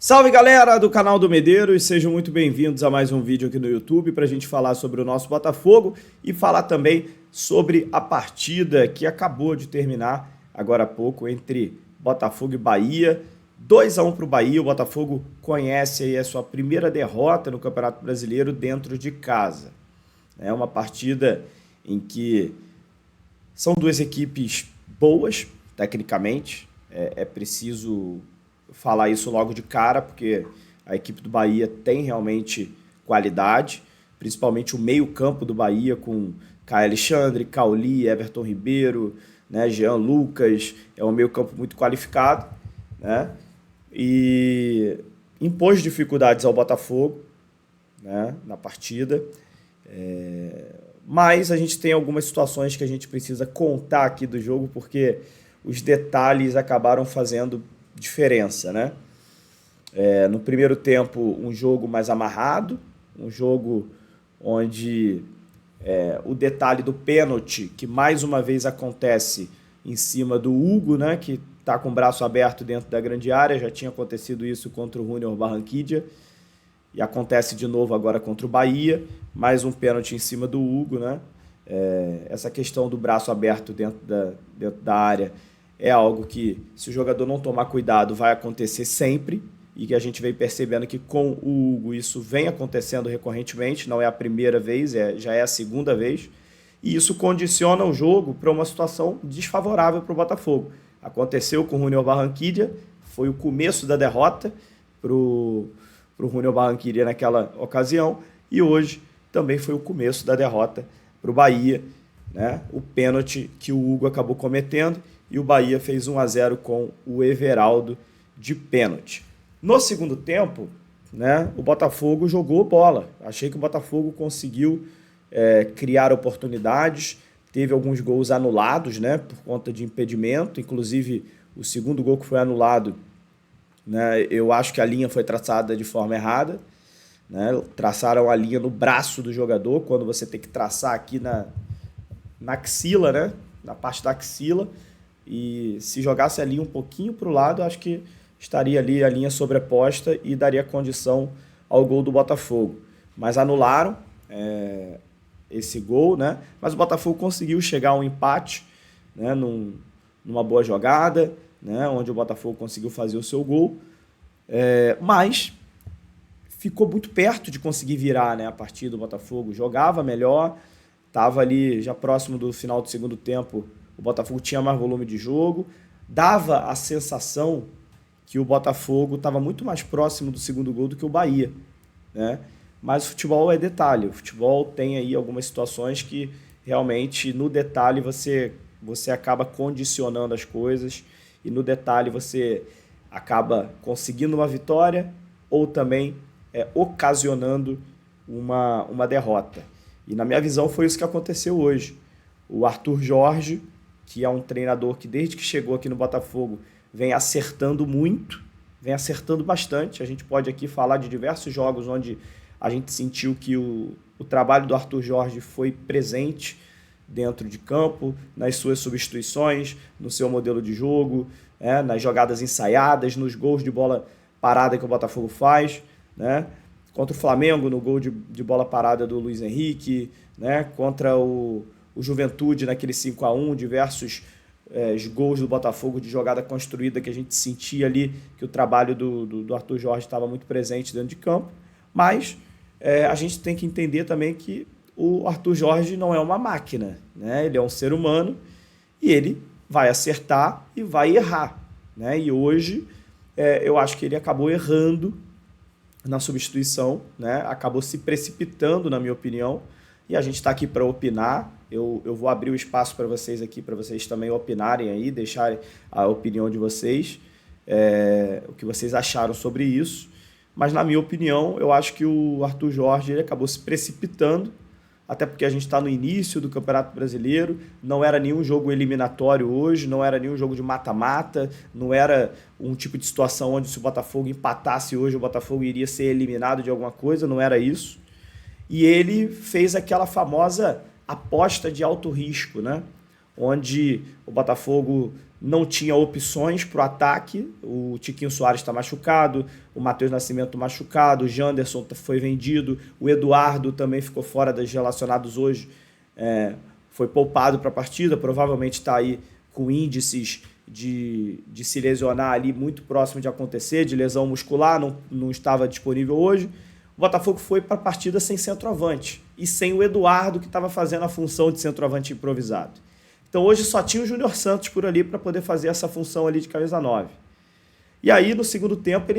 Salve galera do canal do Medeiros, sejam muito bem-vindos a mais um vídeo aqui no YouTube para a gente falar sobre o nosso Botafogo e falar também sobre a partida que acabou de terminar agora há pouco entre Botafogo e Bahia. 2-1 para o Bahia, o Botafogo conhece aí a sua primeira derrota no Campeonato Brasileiro dentro de casa. É uma partida em que são duas equipes boas, tecnicamente, é preciso falar isso logo de cara, porque a equipe do Bahia tem realmente qualidade, principalmente o meio-campo do Bahia com Caio Alexandre, Cauli, Everton Ribeiro, né, Jean Lucas, é um meio-campo muito qualificado, né, e impôs dificuldades ao Botafogo, né, na partida, mas a gente tem algumas situações que a gente precisa contar aqui do jogo, porque os detalhes acabaram fazendo diferença, né? No primeiro tempo, um jogo mais amarrado, um jogo onde o detalhe do pênalti, que mais uma vez acontece em cima do Hugo, né? Que está com o braço aberto dentro da grande área, já tinha acontecido isso contra o Junior Barranquilla, e acontece de novo agora contra o Bahia, mais um pênalti em cima do Hugo, né? Essa questão do braço aberto dentro da área é algo que, se o jogador não tomar cuidado, vai acontecer sempre, e que a gente vem percebendo que com o Hugo isso vem acontecendo recorrentemente, não é a primeira vez, já é a segunda vez, e isso condiciona o jogo para uma situação desfavorável para o Botafogo. Aconteceu com o Junior Barranquilla, foi o começo da derrota para o Junior Barranquilla naquela ocasião, e hoje também foi o começo da derrota para o Bahia, né? O pênalti que o Hugo acabou cometendo, e o Bahia fez 1-0 com o Everaldo de pênalti. No segundo tempo, né, o Botafogo jogou bola. Achei que o Botafogo conseguiu criar oportunidades, teve alguns gols anulados, né, por conta de impedimento, inclusive o segundo gol que foi anulado, né, eu acho que a linha foi traçada de forma errada, né, traçaram a linha no braço do jogador, quando você tem que traçar aqui na axila, né, na parte da axila, e se jogasse a linha um pouquinho para o lado, acho que estaria ali a linha sobreposta e daria condição ao gol do Botafogo. Mas anularam esse gol, né? Mas o Botafogo conseguiu chegar a um empate, né? Numa boa jogada, né? Onde o Botafogo conseguiu fazer o seu gol, mas ficou muito perto de conseguir virar, né, a partida do Botafogo. Jogava melhor, estava ali já próximo do final do segundo tempo. O Botafogo tinha mais volume de jogo, dava a sensação que o Botafogo estava muito mais próximo do segundo gol do que o Bahia, né? Mas o futebol é detalhe, o futebol tem aí algumas situações que realmente no detalhe você acaba condicionando as coisas, e no detalhe você acaba conseguindo uma vitória ou também ocasionando uma derrota. E na minha visão foi isso que aconteceu hoje. O Arthur Jorge, que é um treinador que desde que chegou aqui no Botafogo vem acertando muito, vem acertando bastante. A gente pode aqui falar de diversos jogos onde a gente sentiu que o trabalho do Arthur Jorge foi presente dentro de campo, nas suas substituições, no seu modelo de jogo, nas jogadas ensaiadas, nos gols de bola parada que o Botafogo faz, né? Contra o Flamengo, no gol de bola parada do Luiz Henrique, né? Contra o Juventude naquele 5-1, diversos gols do Botafogo de jogada construída que a gente sentia ali que o trabalho do Arthur Jorge estava muito presente dentro de campo, mas a gente tem que entender também que o Arthur Jorge não é uma máquina, né? Ele é um ser humano e ele vai acertar e vai errar, né? E hoje eu acho que ele acabou errando na substituição, né? Acabou se precipitando, na minha opinião, e a gente está aqui para opinar. Eu vou abrir o espaço para vocês aqui, para vocês também opinarem aí, deixarem a opinião de vocês, o que vocês acharam sobre isso. Mas, na minha opinião, eu acho que o Arthur Jorge ele acabou se precipitando, até porque a gente está no início do Campeonato Brasileiro, não era nenhum jogo eliminatório hoje, não era nenhum jogo de mata-mata, não era um tipo de situação onde se o Botafogo empatasse hoje, o Botafogo iria ser eliminado de alguma coisa, não era isso. E ele fez aquela famosa aposta de alto risco, né? Onde o Botafogo não tinha opções para o ataque. O Tiquinho Soares está machucado, o Matheus Nascimento machucado, o Janderson foi vendido, o Eduardo também ficou fora dos relacionados hoje, foi poupado para a partida, provavelmente está aí com índices de se lesionar ali muito próximo de acontecer, de lesão muscular, não estava disponível hoje. O Botafogo foi para a partida sem centroavante e sem o Eduardo, que estava fazendo a função de centroavante improvisado. Então hoje só tinha o Júnior Santos por ali para poder fazer essa função ali de camisa 9. E aí no segundo tempo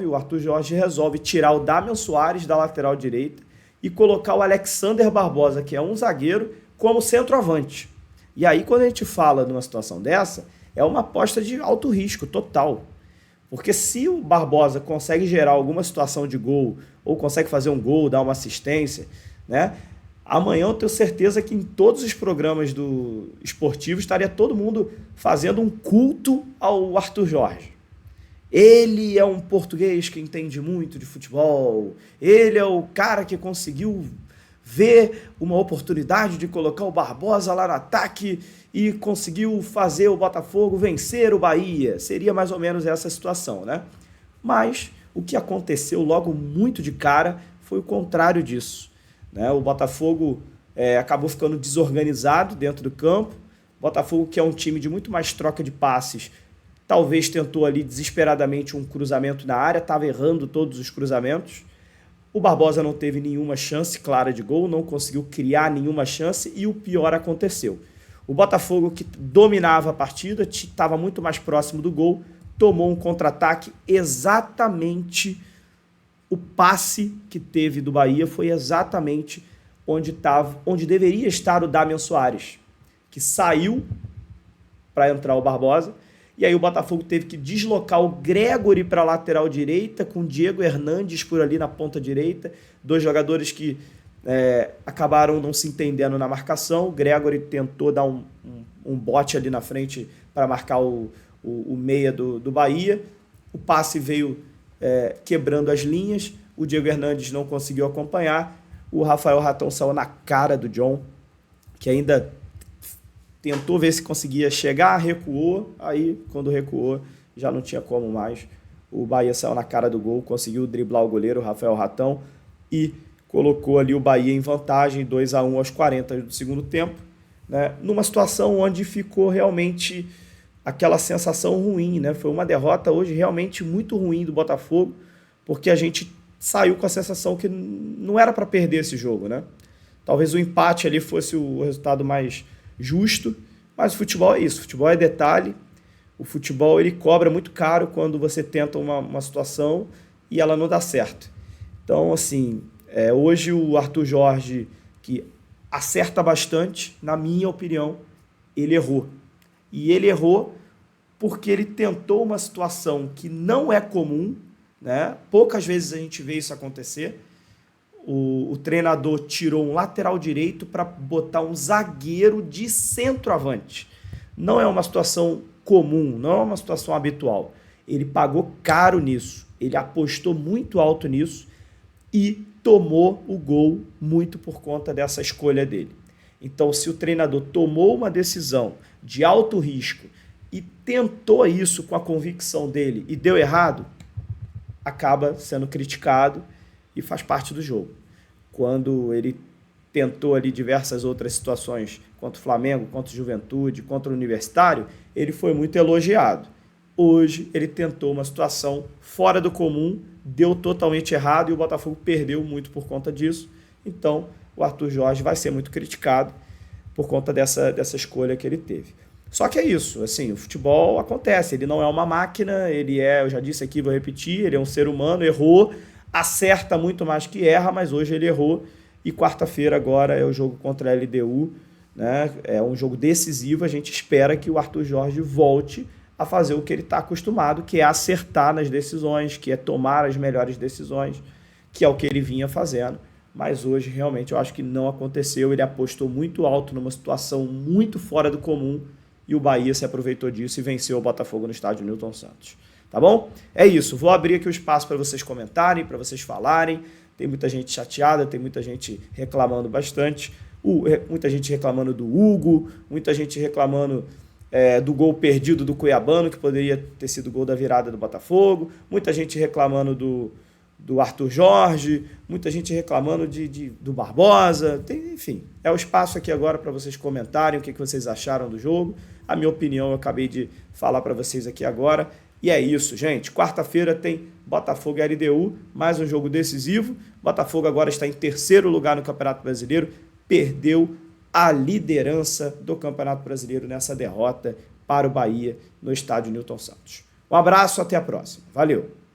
o Arthur Jorge resolve tirar o Damian Soares da lateral direita e colocar o Alexander Barbosa, que é um zagueiro, como centroavante. E aí quando a gente fala numa situação dessa, é uma aposta de alto risco total. Porque se o Barbosa consegue gerar alguma situação de gol, ou consegue fazer um gol, dar uma assistência, né? Amanhã eu tenho certeza que em todos os programas do esportivo estaria todo mundo fazendo um culto ao Arthur Jorge. Ele é um português que entende muito de futebol, ele é o cara que conseguiu ver uma oportunidade de colocar o Barbosa lá no ataque e conseguiu fazer o Botafogo vencer o Bahia. Seria mais ou menos essa situação, né? Mas o que aconteceu logo muito de cara foi o contrário disso, né? O Botafogo acabou ficando desorganizado dentro do campo. O Botafogo, que é um time de muito mais troca de passes, talvez tentou ali desesperadamente um cruzamento na área, estava errando todos os cruzamentos. O Barbosa não teve nenhuma chance clara de gol, não conseguiu criar nenhuma chance e o pior aconteceu. O Botafogo, que dominava a partida, estava muito mais próximo do gol, tomou um contra-ataque. Exatamente o passe que teve do Bahia foi exatamente onde deveria estar o Damian Soares, que saiu para entrar o Barbosa. E aí o Botafogo teve que deslocar o Gregory para a lateral direita, com o Diego Hernandes por ali na ponta direita, dois jogadores que acabaram não se entendendo na marcação. O Gregory tentou dar um bote ali na frente para marcar o meia do Bahia. O passe veio quebrando as linhas, o Diego Hernandes não conseguiu acompanhar, o Rafael Ratão saiu na cara do John, que ainda tentou ver se conseguia chegar, recuou, aí quando recuou já não tinha como mais. O Bahia saiu na cara do gol, conseguiu driblar o goleiro, o Rafael Ratão, e colocou ali o Bahia em vantagem, 2-1 aos 40 do segundo tempo, né? Numa situação onde ficou realmente aquela sensação ruim, né? Foi uma derrota hoje realmente muito ruim do Botafogo, porque a gente saiu com a sensação que não era para perder esse jogo, né? Talvez o empate ali fosse o resultado mais justo, mas o futebol é isso, o futebol é detalhe, o futebol ele cobra muito caro quando você tenta uma situação e ela não dá certo. Então, assim, hoje o Arthur Jorge, que acerta bastante, na minha opinião, ele errou. E ele errou porque ele tentou uma situação que não é comum, né? Poucas vezes a gente vê isso acontecer. O treinador tirou um lateral direito para botar um zagueiro de centroavante. Não é uma situação comum, não é uma situação habitual. Ele pagou caro nisso, ele apostou muito alto nisso e tomou o gol muito por conta dessa escolha dele. Então, se o treinador tomou uma decisão de alto risco e tentou isso com a convicção dele e deu errado, acaba sendo criticado e faz parte do jogo. Quando ele tentou ali diversas outras situações contra o Flamengo, contra o Juventude, contra o Universitário, ele foi muito elogiado. Hoje ele tentou uma situação fora do comum, deu totalmente errado e o Botafogo perdeu muito por conta disso. Então o Arthur Jorge vai ser muito criticado por conta dessa escolha que ele teve. Só que é isso, assim, o futebol acontece, ele não é uma máquina, eu já disse aqui, vou repetir, ele é um ser humano, errou, acerta muito mais que erra, mas hoje ele errou e quarta-feira agora é o jogo contra a LDU, né? É um jogo decisivo, a gente espera que o Arthur Jorge volte a fazer o que ele está acostumado, que é acertar nas decisões, que é tomar as melhores decisões, que é o que ele vinha fazendo, mas hoje realmente eu acho que não aconteceu, ele apostou muito alto numa situação muito fora do comum e o Bahia se aproveitou disso e venceu o Botafogo no estádio Newton Santos. Tá bom? É isso. Vou abrir aqui o espaço para vocês comentarem, para vocês falarem. Tem muita gente chateada, tem muita gente reclamando bastante. Muita gente reclamando do Hugo, muita gente reclamando do gol perdido do Cuiabano, que poderia ter sido o gol da virada do Botafogo, muita gente reclamando do Arthur Jorge, muita gente reclamando do Barbosa, enfim, é o espaço aqui agora para vocês comentarem o que vocês acharam do jogo. A minha opinião eu acabei de falar para vocês aqui agora, e é isso, gente. Quarta-feira tem Botafogo e LDU, mais um jogo decisivo. Botafogo agora está em terceiro lugar no Campeonato Brasileiro, perdeu a liderança do Campeonato Brasileiro nessa derrota para o Bahia no estádio Newton Santos. Um abraço, até a próxima. Valeu!